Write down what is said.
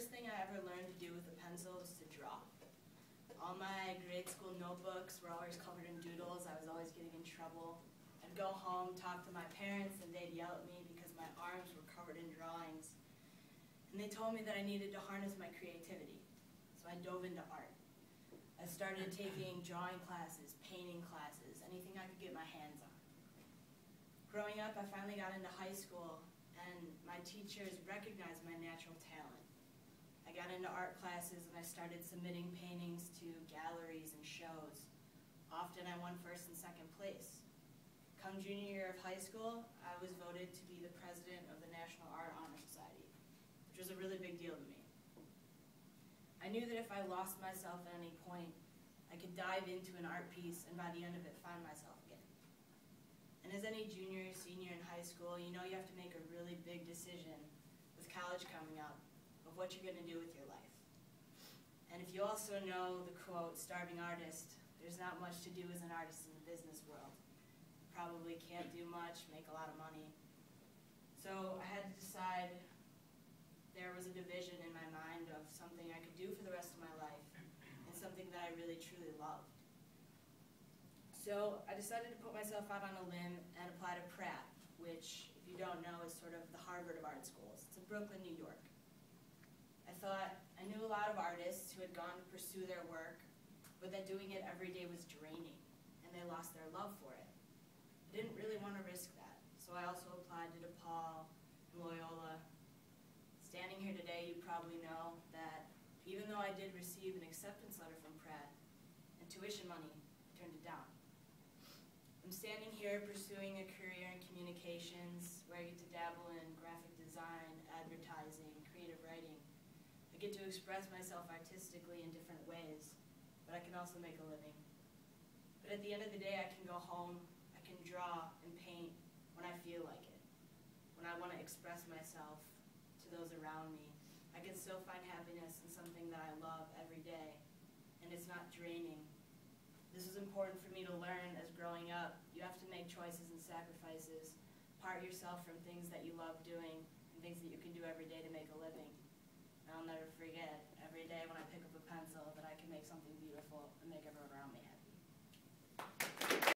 first thing I ever learned to do with a pencil was to draw. All my grade school notebooks were always covered in doodles. I was always getting in trouble. I'd go home, talk to my parents, and they'd yell at me because my arms were covered in drawings. And they told me that I needed to harness my creativity. So I dove into art. I started taking drawing classes, painting classes, anything I could get my hands on. Growing up, I finally got into high school, and my teachers recognized my natural talent. I got into art classes and I started submitting paintings to galleries and shows. Often I won first and second place. Come junior year of high school, I was voted to be the president of the National Art Honor Society, which was a really big deal to me. I knew that if I lost myself at any point, I could dive into an art piece and by the end of it find myself again. And as any junior or senior in high school, you know you have to make a really big decision with college coming up of what you're going to do with your life. And if you also know the quote, starving artist, there's not much to do as an artist in the business world. Probably can't do much, make a lot of money. So I had to decide. There was a division in my mind of something I could do for the rest of my life and something that I really truly loved. So I decided to put myself out on a limb and apply to Pratt, which, if you don't know, is sort of the Harvard of art schools. It's in Brooklyn, New York. I thought I knew a lot of artists who had gone to pursue their work, but that doing it every day was draining, and they lost their love for it. I didn't really want to risk that, so I also applied to DePaul and Loyola. Standing here today, you probably know that even though I did receive an acceptance letter from Pratt and tuition money, I turned it down. I'm standing here pursuing a career in communications where I get to dabble in graphic design, advertising, creative writing. I get to express myself artistically in different ways, but I can also make a living. But at the end of the day, I can go home, I can draw and paint when I feel like it, when I want to express myself to those around me. I can still find happiness in something that I love every day, and it's not draining. This is important for me to learn as growing up. You have to make choices and sacrifices, part yourself from things that you love doing and things that you can do every day to make a living. And I'll never forget every day when I pick up a pencil that I can make something beautiful and make everyone around me